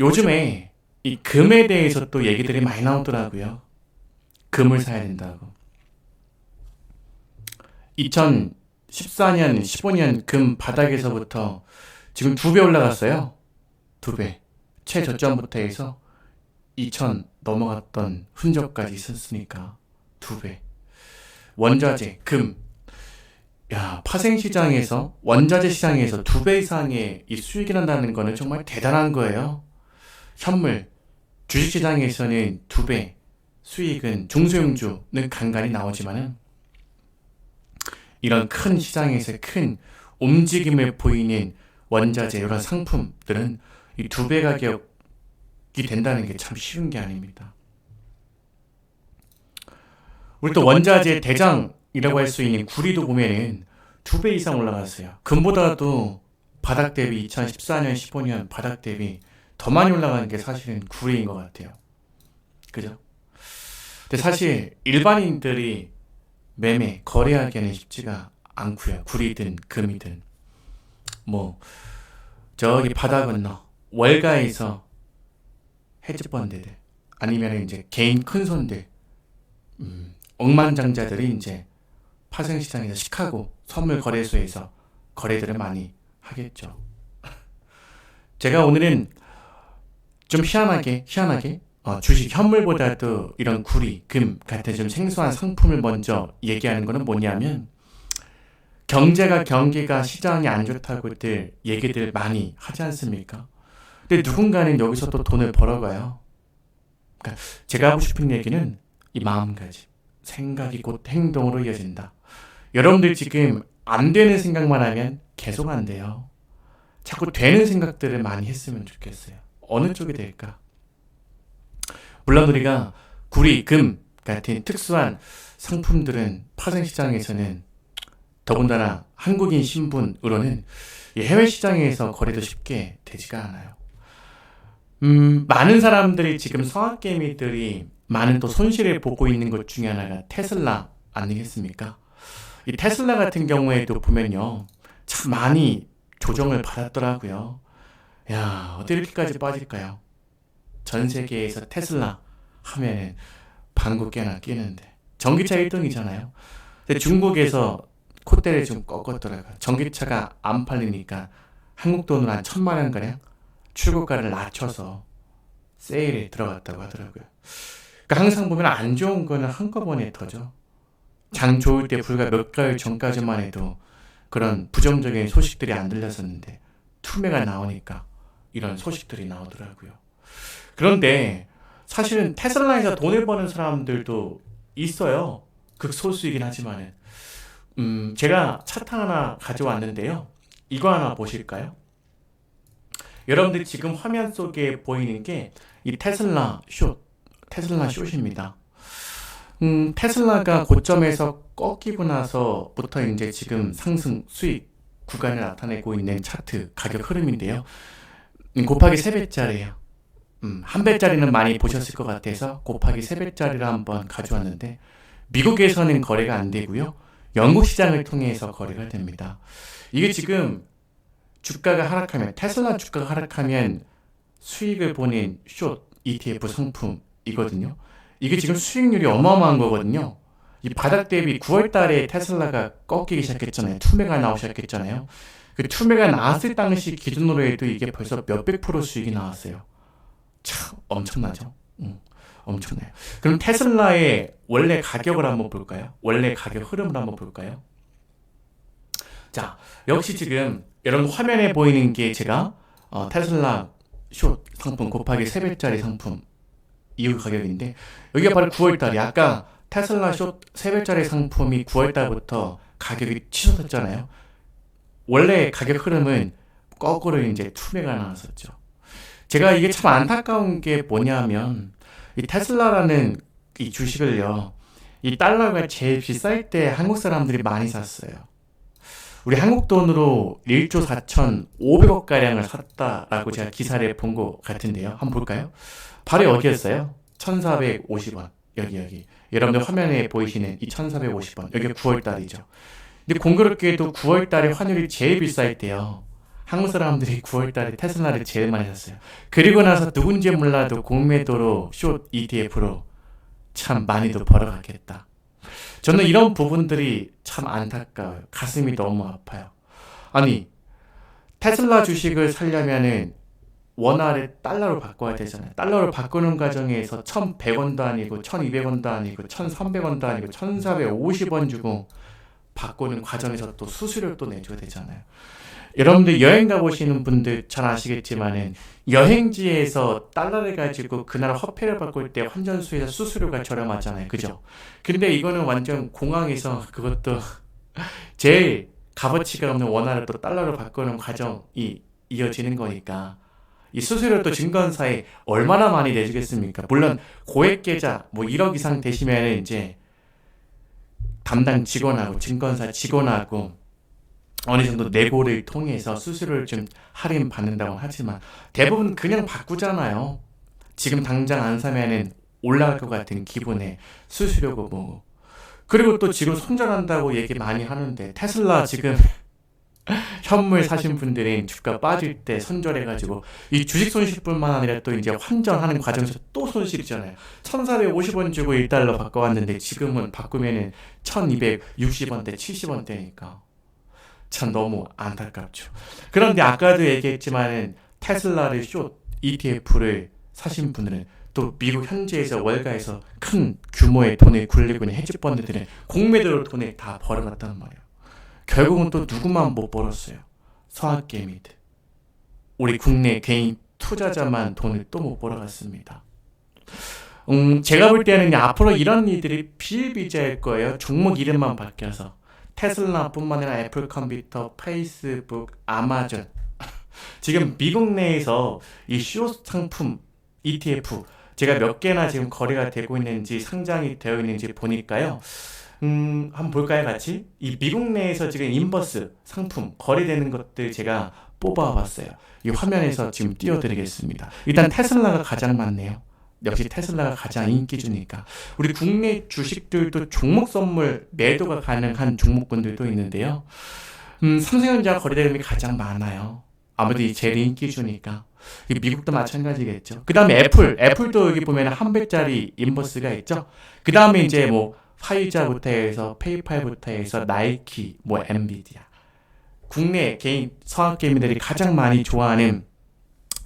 요즘에 이 금에 대해서 또 얘기들이 많이 나오더라고요. 금을 사야 된다고. 2014년, 15년 금 바닥에서부터 지금 2배 올라갔어요. 2배. 최저점부터 해서 2000 넘어갔던 흔적까지 있었으니까 2배. 원자재, 금. 야, 파생시장에서, 원자재 시장에서 2배 이상의 이 수익이 난다는 거는 정말 대단한 거예요. 현물, 주식시장에서는 2배 수익은 중소형주는 간간히 나오지만은 이런 큰 시장에서 큰 움직임을 보이는 원자재 이런 상품들은 이 2배 가격이 된다는 게 참 쉬운 게 아닙니다. 우리 또 원자재 대장이라고 할 수 있는 구리도 보면은 2배 이상 올라갔어요. 금보다도 바닥 대비 2014년, 15년 바닥 대비 더 많이 올라가는 게 사실은 구리인 것 같아요. 그죠? 근데 사실 일반인들이 매매, 거래하기에는 쉽지가 않고요. 구리든 금이든 뭐 저기 바다 건너 월가에서 헤지펀드들 아니면 이제 개인 큰 손들 억만장자들이 이제 파생시장에서 시카고 선물 거래소에서 거래들을 많이 하겠죠. 제가 오늘은 좀 희한하게 주식 현물보다도 이런 구리, 금 같은 좀 생소한 상품을 먼저 얘기하는 거는 뭐냐면 경기가 시장이 안 좋다고들 얘기들 많이 하지 않습니까? 근데 누군가는 여기서 또 돈을 벌어가요. 그러니까 제가 하고 싶은 얘기는 이 마음가짐, 생각이 곧 행동으로 이어진다. 여러분들 지금 안 되는 생각만 하면 계속 안 돼요. 자꾸 되는 생각들을 많이 했으면 좋겠어요. 어느 쪽이 될까? 물론 우리가 구리, 금 같은 특수한 상품들은 파생시장에서는 더군다나 한국인 신분으로는 해외 시장에서 거래도 쉽게 되지가 않아요. 많은 사람들이 지금 성악개미들이 많은 또 손실을 보고 있는 것 중에 하나가 테슬라 아니겠습니까? 이 테슬라 같은 경우에도 보면요, 참 많이 조정을 받았더라고요. 야, 어떻게 이렇게까지 빠질까요? 전 세계에서 테슬라 하면은 방구 깨나 끼는데 전기차 1등이잖아요. 근데 중국에서 콧대를 좀 꺾었더라고요. 전기차가 안 팔리니까 한국 돈으로 한 1000만 원가량 출고가를 낮춰서 세일에 들어갔다고 하더라고요. 그러니까 항상 보면 안 좋은 거는 한꺼번에 터져. 장 좋을 때 불과 몇 개월 전까지만 해도 그런 부정적인 소식들이 안 들렸었는데 투매가 나오니까 이런 소식들이 나오더라고요. 그런데 사실은 테슬라에서 돈을 버는 사람들도 있어요. 극소수이긴 하지만은 제가 차트 하나 가져왔는데요. 이거 하나 보실까요? 여러분들 지금 화면 속에 보이는 게 이 테슬라 숏입니다. 테슬라가 고점에서 꺾이고 나서부터 이제 지금 상승 수익 구간을 나타내고 있는 차트 가격 흐름인데요. 곱하기 3배짜리예요. 한 배짜리는 많이 보셨을 것 같아서 곱하기 3배짜리를 한번 가져왔는데 미국에서는 거래가 안 되고요. 영국 시장을 통해서 거래가 됩니다. 이게 지금 주가가 하락하면 테슬라 주가가 하락하면 수익을 보는 숏 ETF 상품이거든요. 이게 지금 수익률이 어마어마한 거거든요. 이 바닥 대비 9월 달에 테슬라가 꺾이기 시작했잖아요. 투매가 나오기 시작했잖아요. 그 투매가 나왔을 당시 기준으로 해도 이게 벌써 몇백 프로 수익이 나왔어요. 참 엄청나죠. 엄청나요. 그럼 테슬라의 원래 가격을 한번 볼까요? 원래 가격 흐름을 한번 볼까요? 자, 역시 지금 여러분 화면에 보이는 게 제가 테슬라 숏 상품 곱하기 3배짜리 상품 이후 가격인데 여기가 바로 9월달이 아까 테슬라 숏 3배짜리 상품이 9월달부터 가격이 치솟았잖아요. 원래 가격 흐름은 거꾸로 이제 투매가 나왔었죠. 제가 이게 참 안타까운 게 뭐냐면 이 테슬라라는 이 주식을요, 이 달러가 제일 비쌀 때 한국 사람들이 많이 샀어요. 우리 한국 돈으로 1조 4,500억 가량을 샀다라고 제가 기사를 본 것 같은데요. 한번 볼까요? 바로 여기였어요. 1,450원. 여기. 여러분들 화면에 보이시는 이 1,450원. 여기가 9월 달이죠. 근데 공교롭게도 9월 달에 환율이 제일 비쌀 때요. 한국 사람들이 9월달에 테슬라를 제일 많이 샀어요. 그리고 나서 누군지 몰라도 공매도로 숏 ETF로 참 많이도 벌어갔겠다. 저는 이런 부분들이 참 안타까워요. 가슴이 너무 아파요. 아니, 테슬라 주식을 사려면은 원화를 달러로 바꿔야 되잖아요. 달러로 바꾸는 과정에서 1,100원도 아니고 1,200원도 아니고 1,300원도 아니고 1,450원 주고 바꾸는 과정에서 또 수수료도 내줘야 되잖아요. 여러분들 여행 가보시는 분들 잘 아시겠지만은 여행지에서 달러를 가지고 그 나라 화폐를 바꿀 때 환전소에서 수수료가 저렴하잖아요. 그죠? 근데 이거는 완전 공항에서 그것도 제일 값어치가 없는 원화를 또 달러로 바꾸는 과정이 이어지는 거니까 이 수수료도 증권사에 얼마나 많이 내주겠습니까? 물론 고액 계좌 뭐 1억 이상 되시면은 이제 담당 직원하고 증권사 직원하고 어느 정도 내고를 통해서 수수료를 좀 할인 받는다고 하지만 대부분 그냥 바꾸잖아요. 지금 당장 안 사면은 올라갈 것 같은 기분에 수수료고 뭐. 그리고 또 지금 손절한다고 얘기 많이 하는데 테슬라 지금 현물 사신 분들은 주가 빠질 때 손절해가지고 이 주식 손실뿐만 아니라 또 이제 환전하는 과정에서 또 손실이잖아요. 1,450원 주고 1달러 바꿔왔는데 지금은 바꾸면은 1,260원대, 70원대니까. 참 너무 안타깝죠. 그런데 아까도 얘기했지만은 테슬라를 숏 ETF를 사신 분들은 또 미국 현지에서 월가에서 큰 규모의 돈을 굴리고 있는 헤지펀드들은 공매도로 돈을 다 벌어갔단 말이에요. 결국은 또 누구만 못 벌었어요. 서학개미들. 우리 국내 개인 투자자만 돈을 또 못 벌어갔습니다. 제가 볼 때는 앞으로 이런 일들이 비일비재할 거예요. 종목 이름만 바뀌어서. 테슬라뿐만 아니라 애플 컴퓨터, 페이스북, 아마존. 지금 미국 내에서 이 숏 상품 ETF 제가 몇 개나 지금 거래가 되고 있는지 상장이 되어 있는지 보니까요. 한번 볼까요, 같이? 이 미국 내에서 지금 인버스 상품 거래되는 것들 제가 뽑아봤어요. 이 화면에서 지금 띄워드리겠습니다. 일단 테슬라가 가장 많네요. 역시 테슬라가 가장 인기주니까. 우리 국내 주식들도 종목 선물 매도가 가능한 종목군들도 있는데요. 삼성전자 거래대금이 가장 많아요. 아무래도 제일 인기주니까. 미국도 마찬가지겠죠. 그 다음에 애플도 여기 보면 한 배짜리 인버스가 있죠. 그 다음에 이제 뭐 화이자부터 해서 페이팔부터 해서 나이키, 뭐 엔비디아. 국내 개인 서학개미들이 가장 많이 좋아하는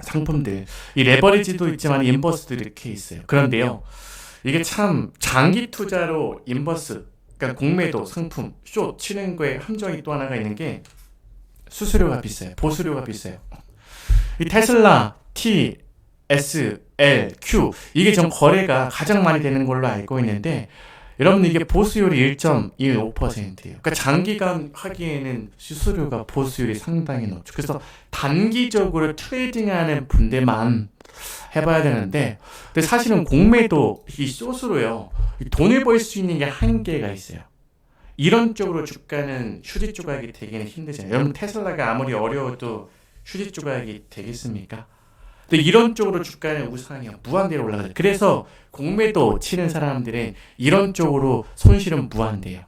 상품들. 이 레버리지도 있지만 인버스도 이렇게 있어요. 그런데요, 이게 참 장기 투자로 인버스, 그러니까 공매도 상품, 숏 치는 거에 함정이 또 하나가 있는 게 수수료가 비싸요. 보수료가 비싸요. 이 테슬라, T, S, L, Q 이게 전 거래가 가장 많이 되는 걸로 알고 있는데 여러분 이게 보수율이 1.15%예요. 그러니까 장기간 하기에는 수수료가 보수율이 상당히 높죠. 그래서 단기적으로 트레이딩하는 분들만 해봐야 되는데 근데 사실은 공매도 이 숏으로요 돈을 벌 수 있는 게 한계가 있어요. 이런 쪽으로 주가는 휴지 조각이 되기는 힘들잖아요. 여러분 테슬라가 아무리 어려워도 휴지 조각이 되겠습니까? 근데 이런 쪽으로 주가는 우상이야. 무한대로 올라가요. 그래서 공매도 치는 사람들은 이런 쪽으로 손실은 무한대요.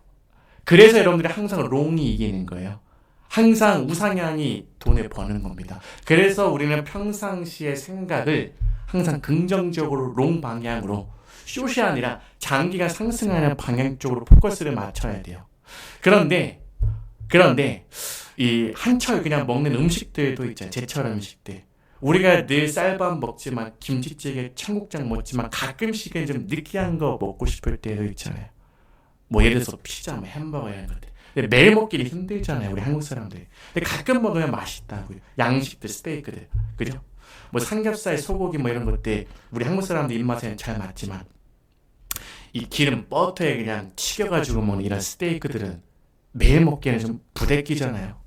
그래서 여러분들이 항상 롱이 이기는 거예요. 항상 우상향이 돈을 버는 겁니다. 그래서 우리는 평상시의 생각을 항상 긍정적으로 롱 방향으로 숏이 아니라 장기가 상승하는 방향 쪽으로 포커스를 맞춰야 돼요. 그런데 이 한철 그냥 먹는 음식들도 있잖아요. 제철 음식들. 우리가 늘 쌀밥 먹지만 김치찌개, 청국장 먹지만 가끔씩은 좀 느끼한 거 먹고 싶을 때도 있잖아요. 뭐 예를 들어서 피자, 뭐 햄버거 이런 것들. 근데 매일 먹기는 힘들잖아요. 우리 한국 사람들이. 근데 가끔 먹으면 맛있다고요. 양식들, 스테이크들. 그죠? 뭐 삼겹살, 소고기 뭐 이런 것들 우리 한국 사람들 입맛에는 잘 맞지만 이 기름, 버터에 그냥 튀겨가지고 먹는 이런 스테이크들은 매일 먹기에는 좀 부대끼잖아요.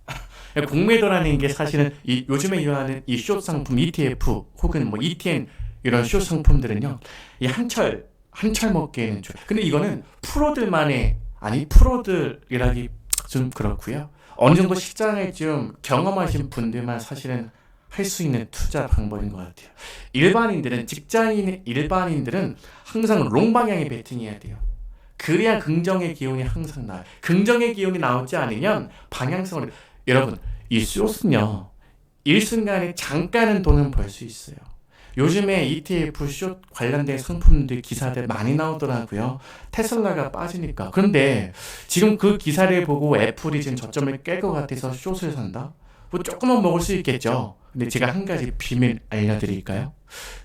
공매도라는 게 사실은 이 요즘에 유행하는 이 숏 상품 ETF 혹은 뭐 ETN 이런 숏 상품들은요 이 한철 먹기에는 좋아요. 근데 이거는 프로들이라기 좀 그렇고요. 어느 정도 시장에 좀 경험하신 분들만 사실은 할 수 있는 투자 방법인 것 같아요. 일반인들은 항상 롱 방향에 베팅해야 돼요. 그래야 긍정의 기운이 항상 나와요. 긍정의 기운이 나오지 않으면 방향성을 여러분 이 숏은요 일순간에 잠깐은 돈은 벌 수 있어요. 요즘에 ETF 숏 관련된 상품들 기사들 많이 나오더라고요. 테슬라가 빠지니까. 그런데 지금 그 기사를 보고 애플이 지금 저점을 깰 것 같아서 숏을 산다? 뭐 조금은 먹을 수 있겠죠. 근데 제가 한 가지 비밀 알려드릴까요?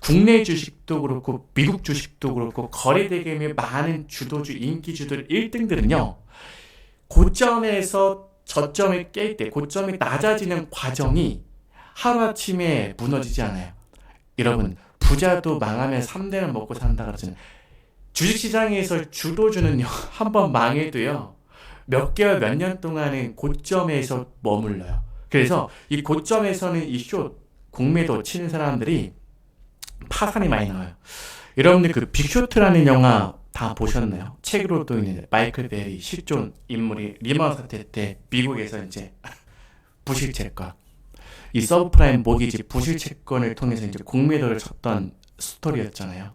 국내 주식도 그렇고 미국 주식도 그렇고 거래대금이 많은 주도주 인기주들 1등들은요. 고점에서 저점을 깰 때 고점이 낮아지는 과정이 하루아침에 무너지지 않아요. 여러분, 부자도 망하면 3대는 먹고 산다 그러잖아요. 주식시장에서 주도주는요, 한번 망해도요, 몇 개월, 몇 년 동안은 고점에서 머물러요. 그래서 이 고점에서는 이 숏, 공매도 치는 사람들이 파산이 많이 나와요. 여러분들 그 빅쇼트라는 영화 다 보셨나요? 책으로도 있는 마이클 베리 실존 인물이 리먼 사태 때 미국에서 이제 부실 채권, 이 서브프라임 모기지 부실 채권을 통해서 이제 공매도를 쳤던 스토리였잖아요.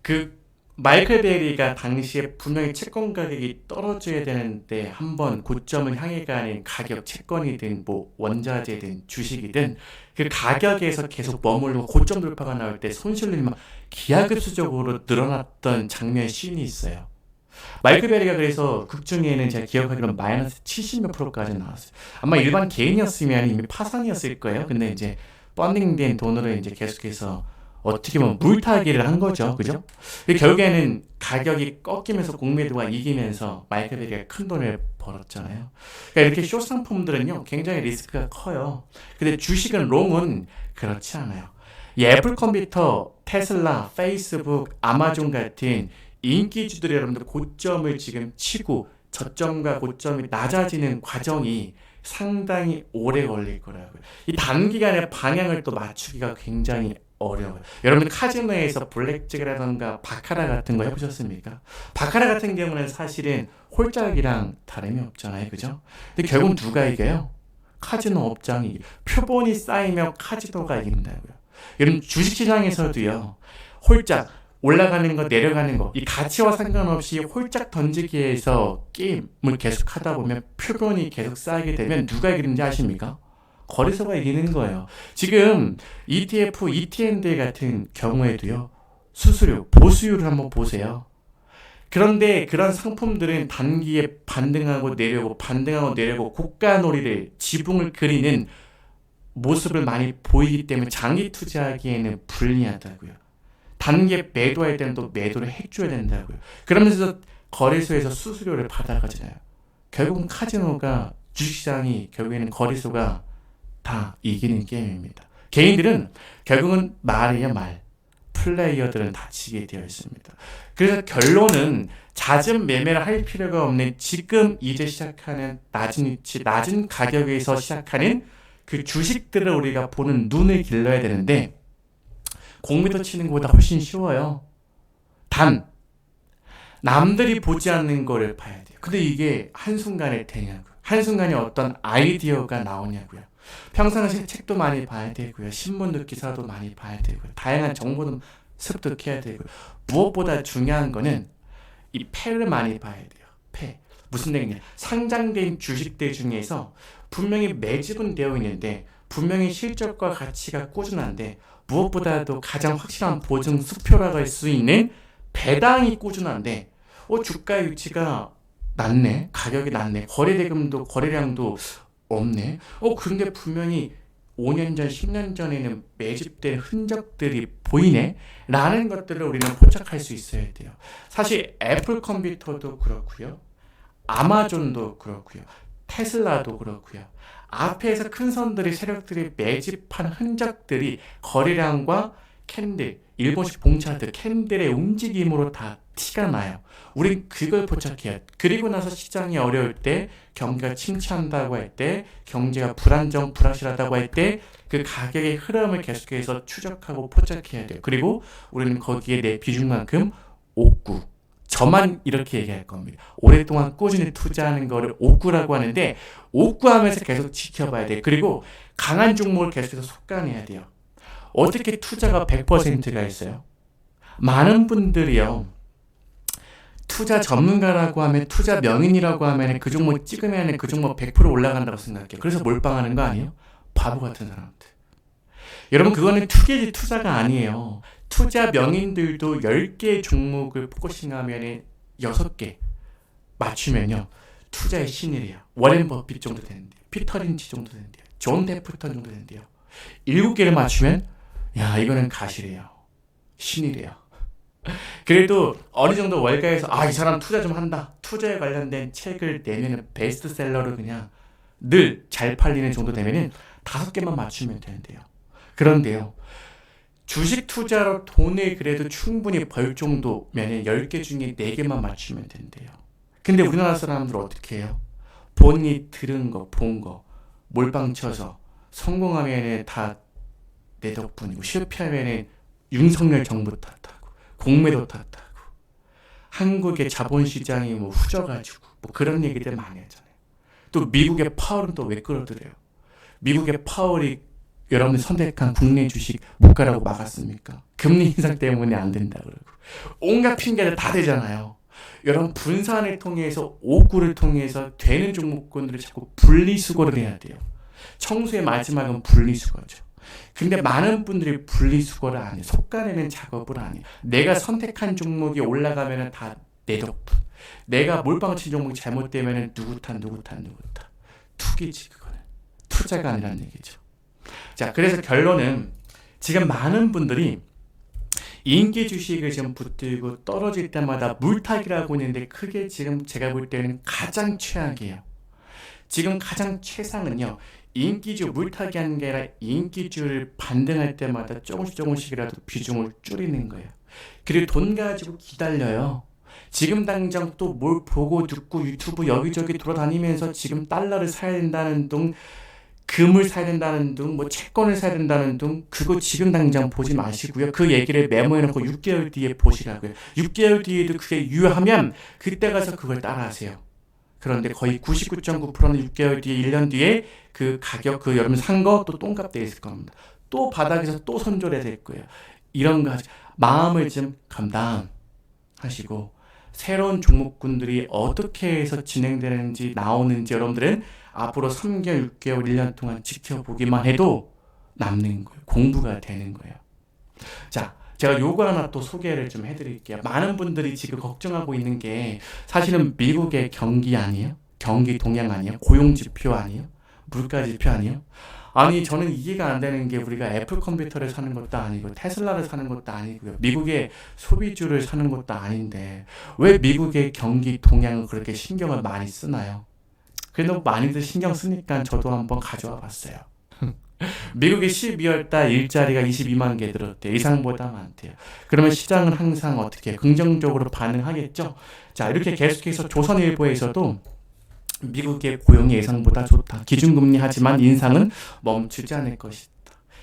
그 마이클 베리가 당시에 분명히 채권 가격이 떨어져야 되는데 한번 고점을 향해 가는 가격 채권이든 뭐 원자재든 주식이든 그 가격에서 계속 머물고 고점 돌파가 나올 때 손실률이 막 기하급수적으로 늘어났던 장면 씬이 있어요. 마이클 베리가 그래서 극중에는 제가 기억하기로는 마이너스 70몇 프로까지 나왔어요. 아마 일반 개인이었으면 이미 파산이었을 거예요. 근데 이제 펀딩된 돈으로 이제 계속해서 어떻게 보면 물타기를 한 거죠. 그죠? 결국에는 가격이 꺾이면서 공매도가 이기면서 마이클 베리가 큰 돈을 벌었잖아요. 그러니까 이렇게 숏 상품들은요, 굉장히 리스크가 커요. 근데 주식은 롱은 그렇지 않아요. 이 애플 컴퓨터, 테슬라, 페이스북, 아마존 같은 인기주들이 여러분들 고점을 지금 치고 저점과 고점이 낮아지는 과정이 상당히 오래 걸릴 거라고요. 이 단기간에 방향을 또 맞추기가 굉장히 어려워요. 여러분들 카지노에서 블랙잭이라던가 바카라 같은 거 해보셨습니까? 바카라 같은 경우는 사실은 홀짝이랑 다름이 없잖아요. 그죠? 근데 결국 누가 이겨요? 카지노 업장이 표본이 쌓이면 카지노가 이긴다고요. 여러분 주식시장에서도요. 홀짝 올라가는 거 내려가는 거 이 가치와 상관없이 홀짝 던지기에서 게임을 계속 하다 보면 표본이 계속 쌓이게 되면 누가 이기는지 아십니까? 거래소가 이기는 거예요. 지금 ETF, ETN들 같은 경우에도요. 수수료, 보수율을 한번 보세요. 그런데 그런 상품들은 단기에 반등하고 내려오고 반등하고 내려오고 고가놀이를 지붕을 그리는 모습을 많이 보이기 때문에 장기 투자하기에는 불리하다고요. 단기에 매도할 때는 또 매도를 해줘야 된다고요. 그러면서 거래소에서 수수료를 받아가잖아요. 결국은 카지노가 주식시장이 결국에는 거래소가 다 이기는 게임입니다. 개인들은 결국은 말이에요 말. 플레이어들은 다치게 되어 있습니다. 그래서 결론은 잦은 매매를 할 필요가 없는 지금 이제 시작하는 낮은 위치, 낮은 가격에서 시작하는 그 주식들을 우리가 보는 눈을 길러야 되는데 공매도 치는 것보다 훨씬 쉬워요. 단 남들이 보지 않는 거를 봐야 돼요. 근데 이게 한순간에 되냐고요. 한순간에 어떤 아이디어가 나오냐고요. 평상시에 책도 많이 봐야 되고요. 신문도 기사도 많이 봐야 되고요. 다양한 정보도 습득해야 되고요. 무엇보다 중요한 거는 이 패를 많이 봐야 돼요. 패. 무슨 얘기냐. 상장된 주식들 중에서 분명히 매집은 되어 있는데 분명히 실적과 가치가 꾸준한데 무엇보다도 가장 확실한 보증 수표라고 할 수 있는 배당이 꾸준한데 주가의 위치가 낮네. 가격이 낮네. 거래대금도 거래량도 없네. 근데 분명히 5년 전, 10년 전에는 매집된 흔적들이 보이네. 라는 것들을 우리는 포착할 수 있어야 돼요. 사실 애플 컴퓨터도 그렇고요. 아마존도 그렇고요. 테슬라도 그렇고요. 앞에서 큰 선들이 세력들이 매집한 흔적들이 거래량과 캔들, 일본식 봉차들, 캔들의 움직임으로 다 티가 나요. 우린 그걸 포착해요. 그리고 나서 시장이 어려울 때, 경기가 침체한다고 할 때, 경제가 불안정, 불확실하다고 할 때 그 가격의 흐름을 계속해서 추적하고 포착해야 돼요. 그리고 우리는 거기에 내 비중만큼 옥구, 저만 이렇게 얘기할 겁니다. 오랫동안 꾸준히 투자하는 거를 옥구라고 하는데 옥구하면서 계속 지켜봐야 돼요. 그리고 강한 종목을 계속해서 속간해야 돼요. 어떻게 투자가 100%가 있어요? 많은 분들이요. 투자 전문가라고 하면 투자 명인이라고 하면 그 종목 찍으면 그 종목 100% 올라간다고 생각해요. 그래서 몰빵하는 거 아니에요? 바보 같은 사람들. 여러분 그거는 투게지 투자가 아니에요. 투자 명인들도 10개 종목을 포커싱하면 6개 맞추면요. 투자의 신이래요. 워렌 버핏 정도 되는데요. 피터 린치 정도 되는데요. 존 데프턴 정도 되는데요. 7개를 맞추면 야 이거는 가시래요. 신이래요. 그래도 어느 정도 월가에서 이 사람 투자 좀 한다. 투자에 관련된 책을 내면 베스트셀러로 그냥 늘 잘 팔리는 정도 되면은 5개만 맞추면 되는데요. 그런데요. 주식 투자로 돈을 그래도 충분히 벌 정도면 10개 중에 4개만 맞추면 된대요. 근데 우리나라 사람들 어떻게 해요? 본인이 들은 거, 본 거, 몰빵 쳐서 성공하면 다 내 덕분이고 실패하면 윤석열 정부 탓하고 공매도 탓하고 한국의 자본시장이 뭐 후져가지고 뭐 그런 얘기들 많이 하잖아요. 또 미국의 파월은 또 왜 끌어들여요? 미국의 파월이 여러분들 선택한 국내 주식 물가라고 막았습니까? 금리 인상 때문에 안 된다 그러고 온갖 핑계들 다 되잖아요. 여러분 분산을 통해서 오구를 통해서 되는 종목군들을 자꾸 분리수거를 해야 돼요. 청소의 마지막은 분리수거죠. 근데 많은 분들이 분리수거를 안 해요. 속가내는 작업을 안 해요. 내가 선택한 종목이 올라가면 다 내 덕분. 내가 몰빵 친 종목이 잘못되면 누구 탓. 투기지 그거는. 투자가 아니라는 얘기죠. 자, 그래서 결론은 지금 많은 분들이 인기 주식을 지금 붙들고 떨어질 때마다 물타기라고 있는데 그게 지금 제가 볼 때는 가장 최악이에요. 지금 가장 최상은요. 인기주 물타기 하는 게 아니라 인기주를 반등할 때마다 조금씩이라도 비중을 줄이는 거예요. 그리고 돈 가지고 기다려요. 지금 당장 또 뭘 보고 듣고 유튜브 여기저기 돌아다니면서 지금 달러를 사야 된다는 둥 금을 사야 된다는 둥, 뭐 채권을 사야 된다는 둥, 그거 지금 당장 보지 마시고요. 그 얘기를 메모해놓고 6개월 뒤에 보시라고요. 6개월 뒤에도 그게 유효하면 그때 가서 그걸 따라하세요. 그런데 거의 99.9%는 6개월 뒤에 1년 뒤에 그 가격 그 여러분 산 거 또 똥값 돼 있을 겁니다. 또 바닥에서 또 손절해야 될 거예요. 이런 거 마음을 좀 감당하시고 새로운 종목군들이 어떻게 해서 진행되는지 나오는지 여러분들은 앞으로 3개월, 6개월, 1년 동안 지켜보기만 해도 남는 거예요. 공부가 되는 거예요. 자, 제가 요거 하나 또 소개를 좀 해드릴게요. 많은 분들이 지금 걱정하고 있는 게 사실은 미국의 경기 아니에요? 경기 동향 아니에요? 고용지표 아니에요? 물가지표 아니에요? 아니 저는 이해가 안 되는 게 우리가 애플 컴퓨터를 사는 것도 아니고 테슬라를 사는 것도 아니고요. 미국의 소비주를 사는 것도 아닌데 왜 미국의 경기 동향을 그렇게 신경을 많이 쓰나요? 그래도 많이들 신경 쓰니까 저도 한번 가져와 봤어요. 미국의 12월 달 일자리가 22만 개 늘었대요. 예상보다 많대요. 그러면 시장은 항상 어떻게 긍정적으로 반응하겠죠? 자, 이렇게 계속해서 조선일보에서도 미국의 고용이 예상보다 좋다. 기준금리 하지만 인상은 멈추지 않을 것이다.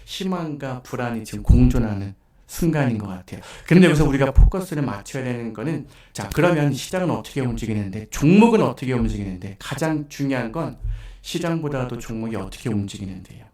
희망과 불안이 지금 공존하는 순간인 것 같아요. 그런데 여기서 우리가 포커스를 맞춰야 되는 거는 자, 그러면 시장은 어떻게 움직이는데 종목은 어떻게 움직이는데 가장 중요한 건 시장보다도 종목이 어떻게 움직이는데요.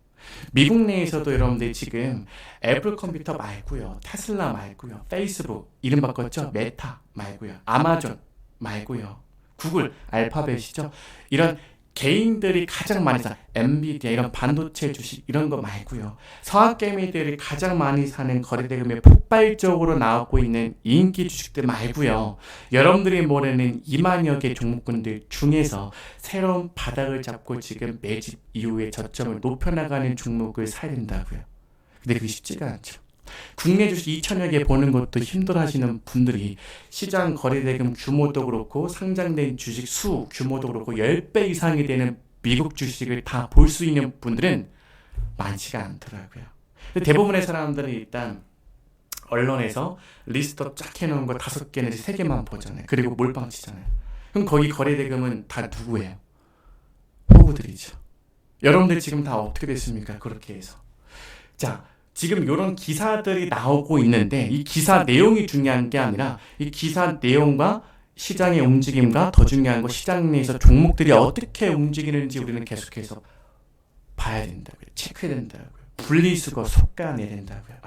미국 내에서도 여러분들 지금 애플 컴퓨터 말고요. 테슬라 말고요. 페이스북 이름 바꿨죠? 메타 말고요. 아마존 말고요. 구글, 알파벳이죠. 이런 개인들이 가장 많이 사 엔비디아 이런 반도체 주식 이런 거 말고요. 서학개미들이 가장 많이 사는 거래대금에 폭발적으로 나오고 있는 인기 주식들 말고요. 여러분들이 모르는 2만여 개 종목군들 중에서 새로운 바닥을 잡고 지금 매집 이후에 저점을 높여나가는 종목을 사야 된다고요. 근데 그게 쉽지가 않죠. 국내 주식 2천여 개 보는 것도 힘들어하시는 분들이 시장 거래대금 규모도 그렇고 상장된 주식 수 규모도 그렇고 10배 이상이 되는 미국 주식을 다 볼 수 있는 분들은 많지가 않더라고요. 근데 대부분의 사람들은 일단 언론에서 리스트업 쫙 해놓은 거 5개 내지 3개만 보잖아요. 그리고 몰빵 치잖아요. 그럼 거기 거래대금은 다 누구예요? 호구들이죠. 여러분들 지금 다 어떻게 됐습니까? 그렇게 해서. 자, 지금 이런 기사들이 나오고 있는데 이 기사 내용이 중요한 게 아니라 이 기사 내용과 시장의 움직임과 더 중요한 거 시장 내에서 종목들이 어떻게 움직이는지 우리는 계속해서 봐야 된다고요. 체크해야 된다고요. 분리수거 속가내야 된다고요.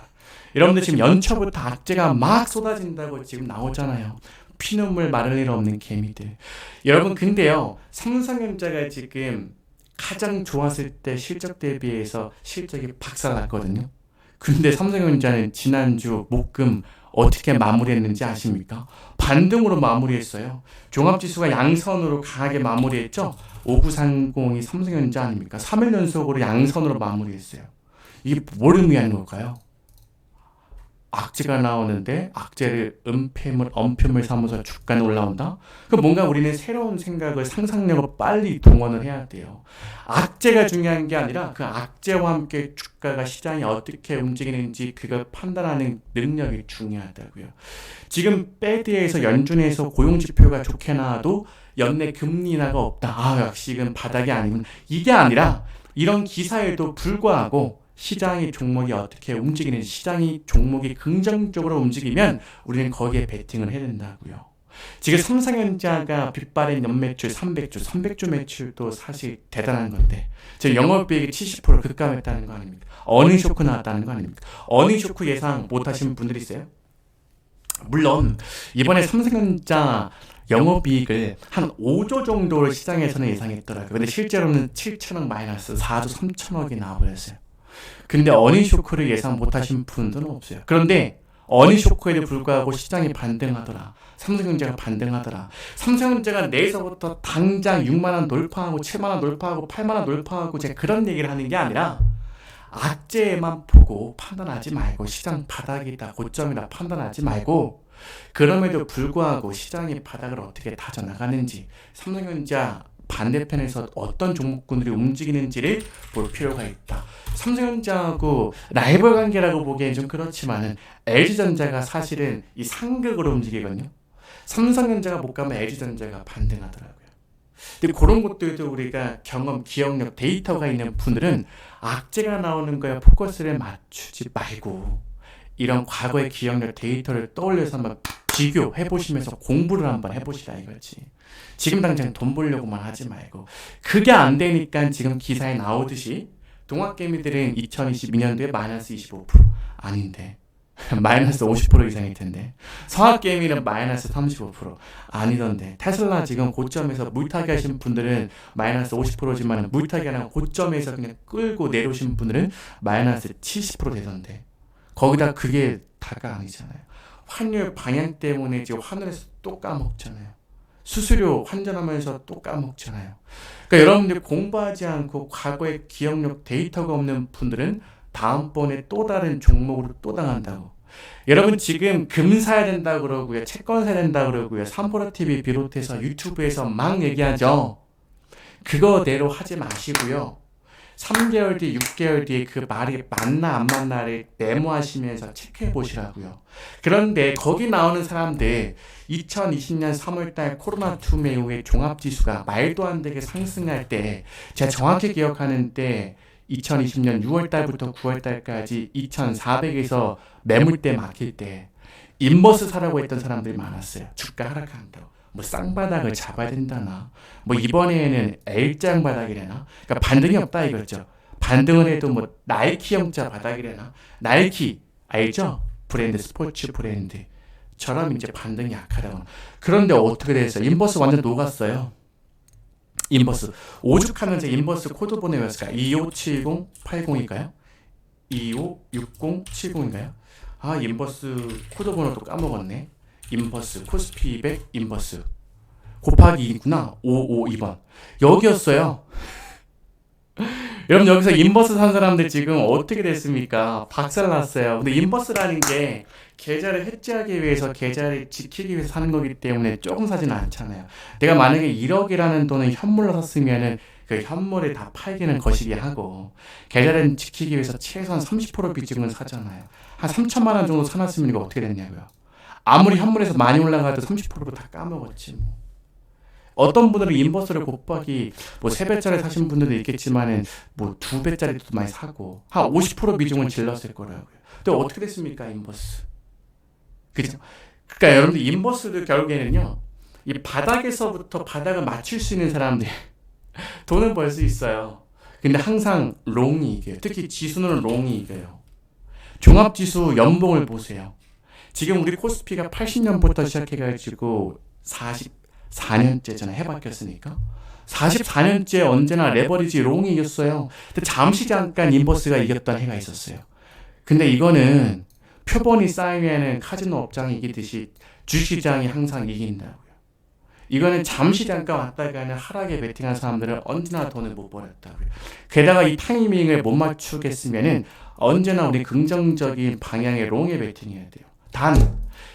여러분들 지금 연초부터 악재가 막 쏟아진다고 지금 나오잖아요. 피눈물 마를 일 없는 개미들. 여러분 근데요. 삼성전자가 지금 가장 좋았을 때 실적 대비해서 실적이 박살났거든요. 근데 삼성전자는 지난주 목금 어떻게 마무리했는지 아십니까? 반등으로 마무리했어요. 종합지수가 양선으로 강하게 마무리했죠. 5930이 삼성전자 아닙니까? 3일 연속으로 양선으로 마무리했어요. 이게 뭘 의미하는 걸까요? 악재가 나오는데 악재를 엄폐물 삼아서 주가는 올라온다? 그 뭔가 우리는 새로운 생각을 상상력을 빨리 동원을 해야 돼요. 악재가 중요한 게 아니라 그 악재와 함께 주가가 시장이 어떻게 움직이는지 그걸 판단하는 능력이 중요하다고요. 지금 패드에서 연준에서 고용지표가 좋게 나와도 연내 금리 인하가 없다. 역시 이건 바닥이 아니군. 이게 아니라 이런 기사에도 불구하고 시장의 종목이 어떻게 움직이는지, 시장이 종목이 긍정적으로 움직이면 우리는 거기에 베팅을 해야 된다고요. 지금 삼성전자가 빗발의 연매출 300조 매출도 사실 대단한 건데 지금 영업이익이 70% 급감했다는 거 아닙니까? 어닝 쇼크 나왔다는 거 아닙니까? 어닝 쇼크 예상 못하신 분들 있어요? 물론 이번에 삼성전자 영업이익을 한 5조 정도를 시장에서는 예상했더라고요. 근데 실제로는 7천억 마이너스 4조 3천억이 나와버렸어요. 근데 어닝 쇼크를 예상 못하신 분들은 없어요. 그런데 어닝 쇼크에도 불구하고 시장이 반등하더라. 삼성전자가 반등하더라. 삼성전자가 내일서부터 당장 6만원 돌파하고 7만원 돌파하고 8만원 돌파하고 제가 그런 얘기를 하는 게 아니라 악재만 보고 판단하지 말고 시장 바닥이다 고점이다 판단하지 말고 그럼에도 불구하고 시장이 바닥을 어떻게 다져나가는지 삼성전자 반대편에서 어떤 종목군들이 움직이는지를 볼 필요가 있다. 삼성전자하고 라이벌 관계라고 보기엔 좀 그렇지만은 LG전자가 사실은 이 상극으로 움직이거든요. 삼성전자가 못 가면 LG전자가 반등하더라고요. 근데 그런 것들도 우리가 경험, 기억력, 데이터가 있는 분들은 악재가 나오는 거에 포커스를 맞추지 말고 이런 과거의 기억력, 데이터를 떠올려서 한번 비교해 보시면서 공부를 한번 해보시라 이거지. 지금 당장 돈 벌려고만 하지 말고 그게 안 되니까 지금 기사에 나오듯이 동학개미들은 2022년도에 마이너스 25% 아닌데 마이너스 50% 이상일 텐데 서학개미는 마이너스 35% 아니던데 테슬라 지금 고점에서 물타기 하신 분들은 마이너스 50%지만 물타기 하는 고점에서 그냥 끌고 내려오신 분들은 마이너스 70% 되던데 거기다 그게 다가 아니잖아요. 환율 방향 때문에 지금 하늘에서 또 까먹잖아요. 수수료 환전하면서 또 까먹잖아요. 그러니까 여러분들 공부하지 않고 과거의 기억력 데이터가 없는 분들은 다음번에 또 다른 종목으로 또 당한다고. 여러분 지금 금 사야 된다 그러고요. 채권 사야 된다 그러고요. 삼보라TV 비롯해서 유튜브에서 막 얘기하죠. 그거대로 하지 마시고요. 3개월 뒤, 6개월 뒤에 그 말이 맞나 안 맞나를 메모하시면서 체크해 보시라고요. 그런데 거기 나오는 사람들 2020년 3월달 코로나 투매 이후에 종합지수가 말도 안 되게 상승할 때 제가 정확히 기억하는데 2020년 6월달부터 9월달까지 2,400에서 매물대 막힐 때 인버스 사라고 했던 사람들이 많았어요. 주가 하락한다고. 뭐 쌍바닥을 잡아야 된다나 뭐 이번에는 L장 바닥이래나 그러니까 반등이 없다 이거죠. 반등을 해도 뭐 나이키 형자 바닥이래나 나이키 알죠? 브랜드 스포츠 브랜드처럼 이제 반등이 약하다고. 그런데 어떻게 됐어요? 인버스 완전 녹았어요. 인버스 오죽하면 제 인버스 코드 번호 였을까? 257080인가요? 256070인가요? 인버스 코드 번호도 까먹었네. 인버스 코스피 200 인버스 곱하기 2구나 552번 여기였어요. 여러분 여기서 인버스 산 사람들 지금 어떻게 됐습니까? 박살났어요. 근데 인버스라는 게 계좌를 해지하기 위해서 계좌를 지키기 위해서 사는 거기 때문에 조금 사지는 않잖아요. 내가 만약에 1억이라는 돈을 현물로 샀으면은 그 현물을 다 팔기는 거시기 하고 계좌를 지키기 위해서 최소한 30% 비중은 사잖아요. 한 3천만 원 정도 사놨으면 이거 어떻게 됐냐고요. 아무리 현물에서 많이 올라가도 30%로 다 까먹었지 뭐. 어떤 분들은 인버스를 곱하기 뭐 3배짜리 사신 분들도 있겠지만은 뭐 2배짜리도 많이 사고 한 50% 비중은 질렀을 거라고요. 근데 어떻게 됐습니까 인버스? 그죠? 그러니까 여러분들 인버스도 결국에는요 이 바닥에서부터 바닥을 맞출 수 있는 사람들 돈을 벌 수 있어요. 근데 항상 롱이 이겨요. 특히 지수는 롱이 이겨요. 종합지수 연봉을 보세요. 지금 우리 코스피가 80년부터 시작해가지고 44년째잖아요. 해바뀌었으니까. 44년째 언제나 레버리지 롱이 이겼어요. 근데 잠시 잠깐 인버스가 이겼던 해가 있었어요. 근데 이거는 표본이 쌓이면은 카지노 업장이 이기듯이 주식시장이 항상 이긴다고요. 이거는 잠시 잠깐 왔다가는 하락에 베팅한 사람들은 언제나 돈을 못 벌었다고요. 게다가 이 타이밍을 못 맞추겠으면은 언제나 우리 긍정적인 방향의 롱에 베팅해야 돼요. 단,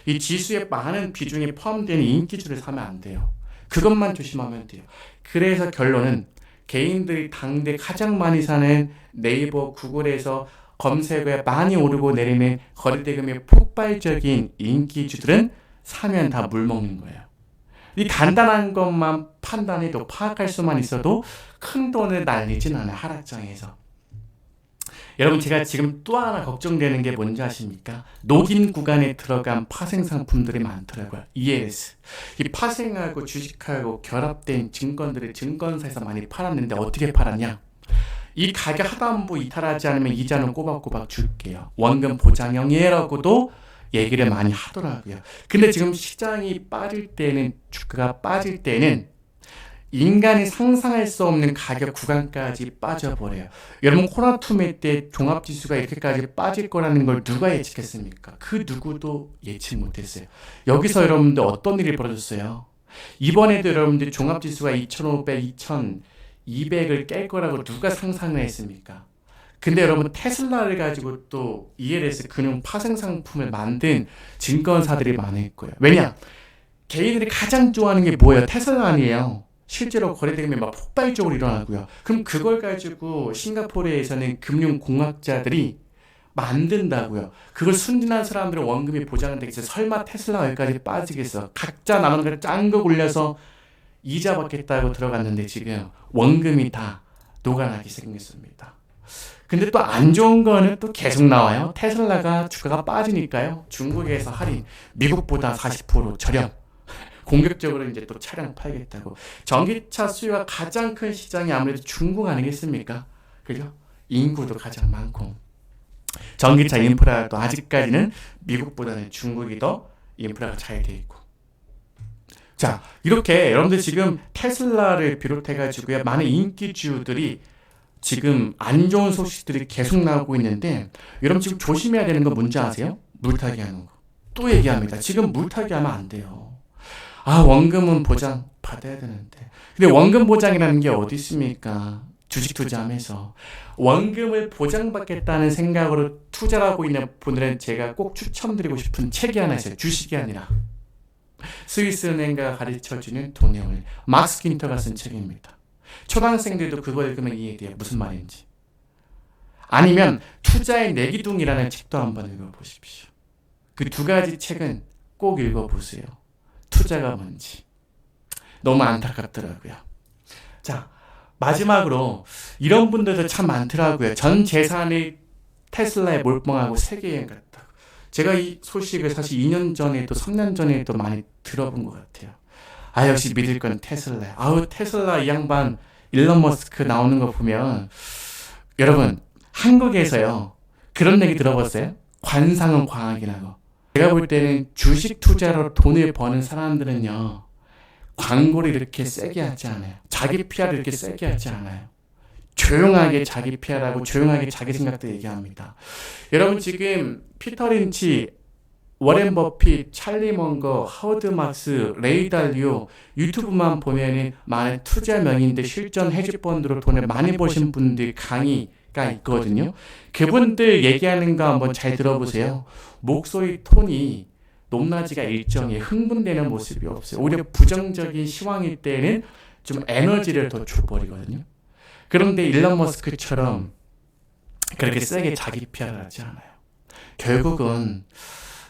이 지수에 많은 비중이 포함되는 인기주를 사면 안 돼요. 그것만 조심하면 돼요. 그래서 결론은 개인들이 당대 가장 많이 사는 네이버, 구글에서 검색어에 많이 오르고 내리는 거래대금의 폭발적인 인기주들은 사면 다 물먹는 거예요. 이 간단한 것만 판단해도 파악할 수만 있어도 큰 돈을 날리진 않아요. 하락장에서. 여러분 제가 지금 또 하나 걱정되는 게 뭔지 아십니까? 녹인 구간에 들어간 파생 상품들이 많더라고요. ELS. 이 파생하고 주식하고 결합된 증권들을 증권사에서 많이 팔았는데 어떻게 팔았냐? 이 가격 하단부 이탈하지 않으면 이자는 꼬박꼬박 줄게요. 원금 보장형이라고도 얘기를 많이 하더라고요. 근데 지금 시장이 빠질 때는, 주가가 빠질 때는 인간이 상상할 수 없는 가격 구간까지 빠져버려요. 여러분 코로나2매 때 종합지수가 이렇게까지 빠질 거라는 걸 누가 예측했습니까? 그 누구도 예측 못했어요. 여기서 여러분들 어떤 일이 벌어졌어요? 이번에도 여러분들 종합지수가 2,500, 2,200을 깰 거라고 누가 상상을 했습니까? 근데 여러분 테슬라를 가지고 또 ELS 금융 파생 상품을 만든 증권사들이 많을 거예요. 왜냐? 개인들이 가장 좋아하는 게 뭐예요? 테슬라 아니에요. 실제로 거래대금이 막 폭발적으로 일어나고요. 그럼 그걸 가지고 싱가포르에서는 금융공학자들이 만든다고요. 그걸 순진한 사람들은 원금이 보장은 되겠어. 설마 테슬라가 여기까지 빠지겠어. 각자 나누는 걸 짠거 굴려서 이자 받겠다고 들어갔는데 지금 원금이 다 녹아나기 생겼습니다. 근데 또 안 좋은 거는 또 계속 나와요. 테슬라가 주가가 빠지니까요. 중국에서 할인, 미국보다 40% 저렴. 공격적으로 이제 또 차량 팔겠다고. 전기차 수요가 가장 큰 시장이 아무래도 중국 아니겠습니까? 그죠? 인구도 가장 많고. 전기차 인프라도 아직까지는 미국보다는 중국이 더 인프라가 잘 돼 있고. 자, 이렇게 여러분들 지금 테슬라를 비롯해가지고요. 많은 인기주들이 지금 안 좋은 소식들이 계속 나오고 있는데 여러분 지금 조심해야 되는 거 뭔지 아세요? 물타기 하는 거. 또 얘기합니다. 지금 물타기 하면 안 돼요. 아, 원금은 보장 받아야 되는데. 근데 원금 보장이라는 게 어디 있습니까? 주식 투자하면서 원금을 보장받겠다는 생각으로 투자를 하고 있는 분들은 제가 꼭 추천드리고 싶은 책이 하나 있어요. 주식이 아니라 스위스 은행가 가르쳐주는 돈의 원리. 막스 킨터가 쓴 책입니다. 초등학생들도 그거 읽으면 이해돼요. 무슨 말인지. 아니면 투자의 내기둥이라는 책도 한번 읽어보십시오. 그 두 가지 책은 꼭 읽어보세요. 투자가 뭔지. 너무 안타깝더라고요. 자, 마지막으로 이런 분들도 참 많더라고요. 전 재산이 테슬라에 몰빵하고 세계여행 갔다고. 제가 이 소식을 사실 2년 전에도 3년 전에도 많이 들어본 것 같아요. 아, 역시 믿을 건 테슬라야. 아우, 테슬라 이 양반 일론 머스크 나오는 거 보면 여러분 한국에서요 그런 얘기 들어봤어요? 관상은 광학이라고. 제가 볼 때는 주식 투자로 돈을 버는 사람들은요 광고를 이렇게 세게 하지 않아요. 자기 PR을 이렇게 세게 하지 않아요. 조용하게 자기 PR하고 조용하게 자기 생각도 얘기합니다. 여러분 지금 피터 린치, 워렌 버핏, 찰리 먼거, 하워드 막스, 레이 달리오 유튜브만 보면은 많은 투자 명인들 실전 헤지펀드로 돈을 많이 버신 분들 강의가 있거든요. 그분들 얘기하는 거 한번 잘 들어보세요. 목소리 톤이 높낮이가 일정해. 흥분되는 모습이 없어요. 오히려 부정적인 시황일 때는 좀 에너지를 더 줘버리거든요. 그런데 일론 머스크처럼 그렇게 세게 자기 PR을 하지 않아요. 결국은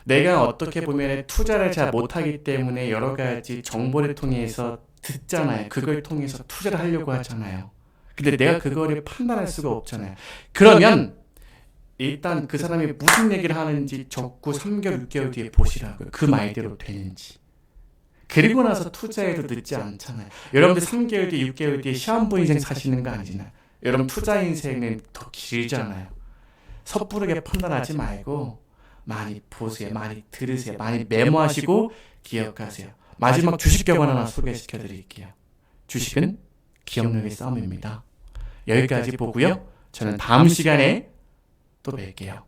내가 어떻게 보면 투자를 잘 못하기 때문에 여러 가지 정보를 통해서 듣잖아요. 그걸 통해서 투자를 하려고 하잖아요. 근데 내가 그거를 판단할 수가 없잖아요. 그러면 일단 그 사람이 무슨 얘기를 하는지 적고 3개월, 6개월 뒤에 보시라고요. 그 말대로 되는지. 그리고 나서 투자해도 늦지 않잖아요. 여러분들 3개월 뒤에, 6개월 뒤에 시한부 인생 사시는 거 아니잖아요. 여러분 투자 인생은 더 길잖아요. 섣부르게 판단하지 말고 많이 보세요. 많이 들으세요. 많이 메모하시고 기억하세요. 마지막 주식 격언 하나 소개시켜 드릴게요. 주식은 기억력의 싸움입니다. 여기까지 보고요. 저는 다음 시간에 또 뵐게요.